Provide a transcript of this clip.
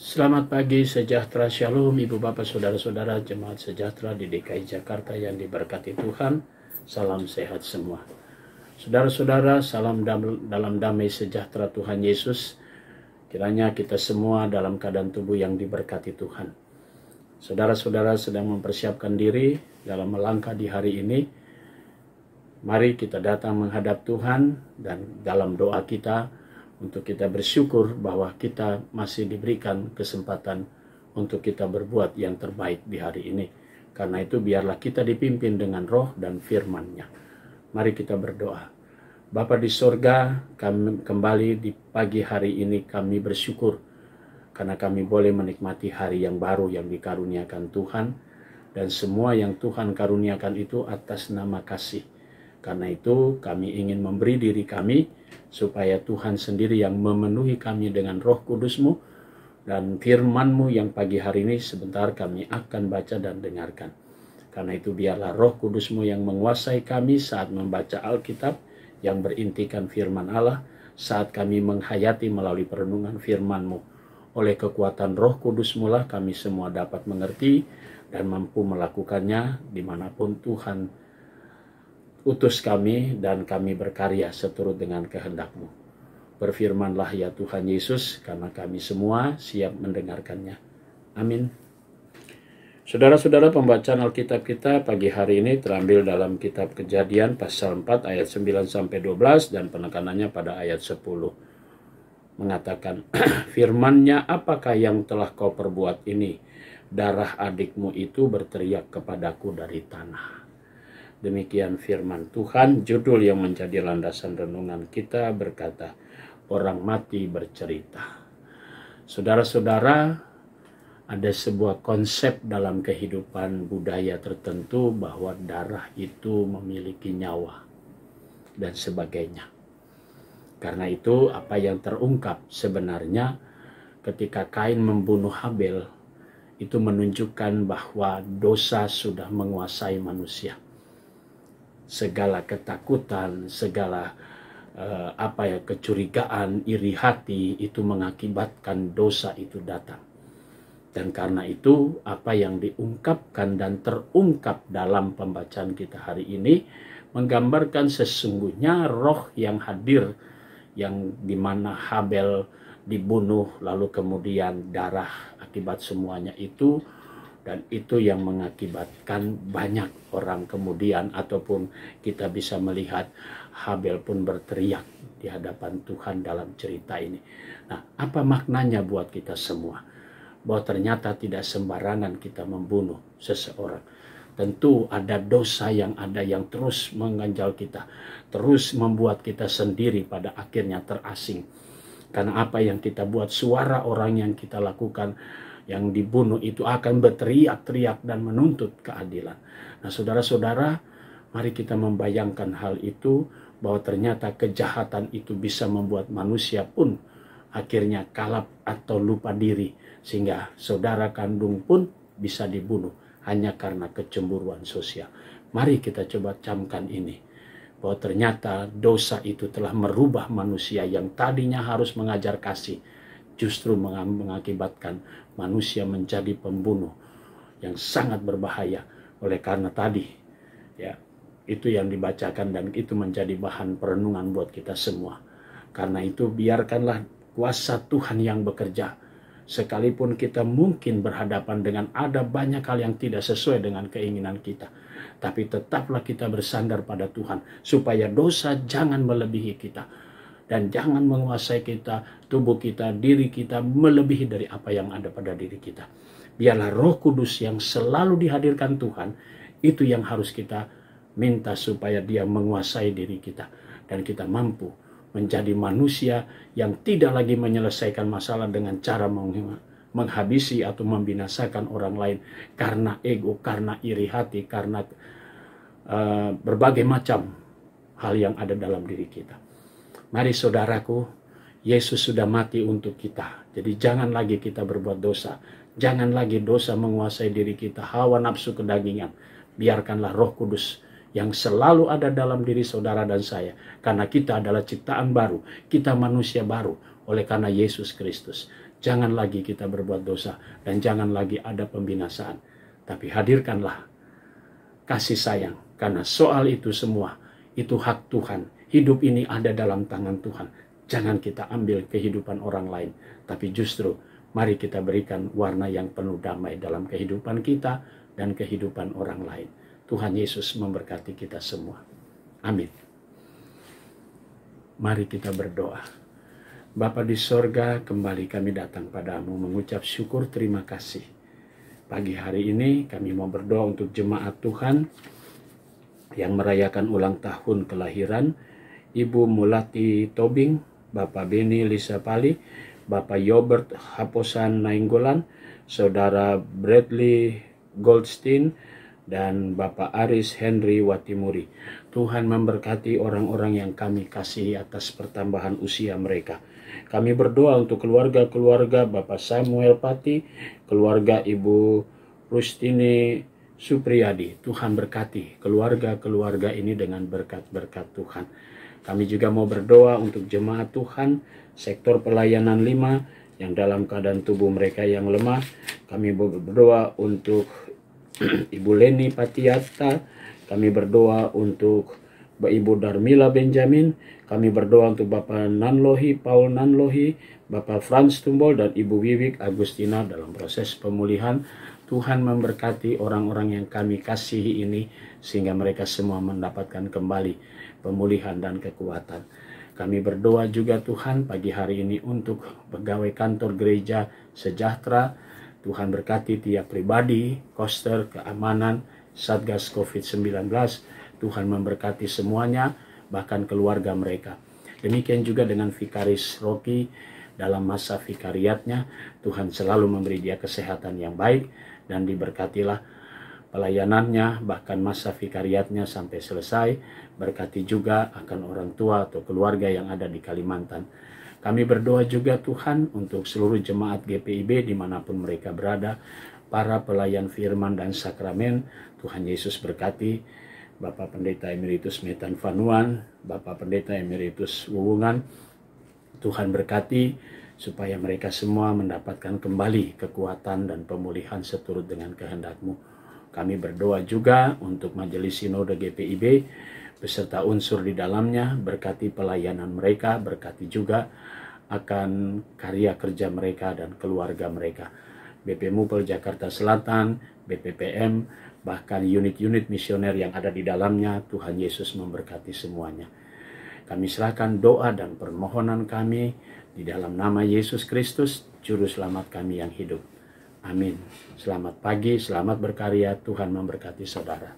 Selamat pagi, sejahtera, shalom, ibu bapak, saudara-saudara, jemaat sejahtera di DKI Jakarta yang diberkati Tuhan. Salam sehat semua. Saudara-saudara, salam dalam damai sejahtera Tuhan Yesus. Kiranya kita semua dalam keadaan tubuh yang diberkati Tuhan. Saudara-saudara sedang mempersiapkan diri dalam melangkah di hari ini. Mari kita datang menghadap Tuhan dan dalam doa kita, untuk kita bersyukur bahwa kita masih diberikan kesempatan untuk kita berbuat yang terbaik di hari ini. Karena itu biarlah kita dipimpin dengan roh dan firman-Nya. Mari kita berdoa. Bapa di sorga, kami kembali di pagi hari ini kami bersyukur karena kami boleh menikmati hari yang baru yang dikaruniakan Tuhan. Dan semua yang Tuhan karuniakan itu atas nama kasih. Karena itu kami ingin memberi diri kami supaya Tuhan sendiri yang memenuhi kami dengan roh kudus-Mu dan firman-Mu yang pagi hari ini sebentar kami akan baca dan dengarkan. Karena itu biarlah roh kudus-Mu yang menguasai kami saat membaca Alkitab yang berintikan firman Allah, saat kami menghayati melalui perenungan firman-Mu. Oleh kekuatan roh kudus-Mu lah kami semua dapat mengerti dan mampu melakukannya dimanapun Tuhan utus kami dan kami berkarya seturut dengan kehendak-Mu. Berfirmanlah ya Tuhan Yesus, karena kami semua siap mendengarkannya. Amin. Saudara-saudara, pembacaan Alkitab kita pagi hari ini terambil dalam kitab Kejadian pasal 4 ayat 9-12 dan penekanannya pada ayat 10. Mengatakan, firman-Nya, apakah yang telah kau perbuat ini? Darah adikmu itu berteriak kepadaku dari tanah. Demikian firman Tuhan. Judul yang menjadi landasan renungan kita berkata, orang mati bercerita. Saudara-saudara, ada sebuah konsep dalam kehidupan budaya tertentu bahwa darah itu memiliki nyawa dan sebagainya. Karena itu apa yang terungkap sebenarnya ketika Kain membunuh Habel itu menunjukkan bahwa dosa sudah menguasai manusia. Segala ketakutan, segala kecurigaan, iri hati itu mengakibatkan dosa itu datang. Dan karena itu apa yang diungkapkan dan terungkap dalam pembacaan kita hari ini menggambarkan sesungguhnya roh yang hadir, yang dimana Habel dibunuh lalu kemudian darah akibat semuanya itu. Dan itu yang mengakibatkan banyak orang kemudian ataupun kita bisa melihat Habel pun berteriak di hadapan Tuhan dalam cerita ini. Nah, apa maknanya buat kita semua? Bahwa ternyata tidak sembarangan kita membunuh seseorang. Tentu ada dosa yang terus mengganjal kita. Terus membuat kita sendiri pada akhirnya terasing. Karena apa yang kita buat, suara orang yang kita lakukan, yang dibunuh itu akan berteriak-teriak dan menuntut keadilan. Nah, saudara-saudara, mari kita membayangkan hal itu, bahwa ternyata kejahatan itu bisa membuat manusia pun akhirnya kalap atau lupa diri, sehingga saudara kandung pun bisa dibunuh hanya karena kecemburuan sosial. Mari kita coba camkan ini, bahwa ternyata dosa itu telah merubah manusia yang tadinya harus mengajar kasih, justru mengakibatkan manusia menjadi pembunuh yang sangat berbahaya. Oleh karena tadi, ya, itu yang dibacakan dan itu menjadi bahan perenungan buat kita semua. Karena itu biarkanlah kuasa Tuhan yang bekerja. Sekalipun kita mungkin berhadapan dengan ada banyak hal yang tidak sesuai dengan keinginan kita, tapi tetaplah kita bersandar pada Tuhan, supaya dosa jangan melebihi kita. Dan jangan menguasai kita, tubuh kita, diri kita, melebihi dari apa yang ada pada diri kita. Biarlah Roh Kudus yang selalu dihadirkan Tuhan, itu yang harus kita minta supaya Dia menguasai diri kita. Dan kita mampu menjadi manusia yang tidak lagi menyelesaikan masalah dengan cara menghabisi atau membinasakan orang lain. Karena ego, karena iri hati, karena berbagai macam hal yang ada dalam diri kita. Mari saudaraku, Yesus sudah mati untuk kita. Jadi jangan lagi kita berbuat dosa. Jangan lagi dosa menguasai diri kita, hawa nafsu kedagingan. Biarkanlah Roh Kudus yang selalu ada dalam diri saudara dan saya. Karena kita adalah ciptaan baru, kita manusia baru oleh karena Yesus Kristus. Jangan lagi kita berbuat dosa dan jangan lagi ada pembinasaan. Tapi hadirkanlah kasih sayang, karena soal itu semua, itu hak Tuhan. Hidup ini ada dalam tangan Tuhan. Jangan kita ambil kehidupan orang lain, tapi justru mari kita berikan warna yang penuh damai dalam kehidupan kita dan kehidupan orang lain. Tuhan Yesus memberkati kita semua. Amin. Mari kita berdoa. Bapa di sorga, kembali kami datang padamu mengucap syukur terima kasih. Pagi hari ini kami mau berdoa untuk jemaat Tuhan yang merayakan ulang tahun kelahiran Ibu Mulati Tobing, Bapak Beni Lisa Pali, Bapak Yobert Haposan Nainggolan, Saudara Bradley Goldstein, dan Bapak Aris Henry Watimuri. Tuhan memberkati orang-orang yang kami kasihi atas pertambahan usia mereka. Kami berdoa untuk keluarga-keluarga Bapak Samuel Pati, keluarga Ibu Rustini Supriyadi. Tuhan berkati keluarga-keluarga ini dengan berkat-berkat Tuhan. Kami juga mau berdoa untuk jemaat Tuhan, sektor pelayanan 5, yang dalam keadaan tubuh mereka yang lemah. Kami berdoa untuk Ibu Leni Patiata, kami berdoa untuk Ibu Darmila Benjamin, kami berdoa untuk Bapak Nanlohi, Paul Nanlohi, Bapak Franz Tumbol, dan Ibu Wiwik Agustina dalam proses pemulihan. Tuhan memberkati orang-orang yang kami kasihi ini, sehingga mereka semua mendapatkan kembali pemulihan dan kekuatan. Kami berdoa juga Tuhan pagi hari ini untuk pegawai kantor gereja sejahtera. Tuhan berkati tiap pribadi, koster, keamanan, Satgas COVID-19. Tuhan memberkati semuanya, bahkan keluarga mereka. Demikian juga dengan Vikaris Rocky dalam masa vikariatnya. Tuhan selalu memberi dia kesehatan yang baik dan diberkatilah pelayanannya, bahkan masa vikariatnya sampai selesai. Berkati juga akan orang tua atau keluarga yang ada di Kalimantan. Kami berdoa juga Tuhan untuk seluruh jemaat GPIB dimanapun mereka berada, para pelayan firman dan sakramen. Tuhan Yesus berkati Bapak Pendeta Emeritus Metan Vanuan, Bapak Pendeta Emeritus Wuwungan. Tuhan berkati supaya mereka semua mendapatkan kembali kekuatan dan pemulihan seturut dengan kehendak-Mu. Kami berdoa juga untuk Majelis Sinode GPIB beserta unsur di dalamnya, berkati pelayanan mereka, berkati juga akan karya kerja mereka dan keluarga mereka. BP Mupel Jakarta Selatan, BPPM, bahkan unit-unit misioner yang ada di dalamnya, Tuhan Yesus memberkati semuanya. Kami serahkan doa dan permohonan kami di dalam nama Yesus Kristus, Juru Selamat kami yang hidup. Amin. Selamat pagi, selamat berkarya, Tuhan memberkati saudara.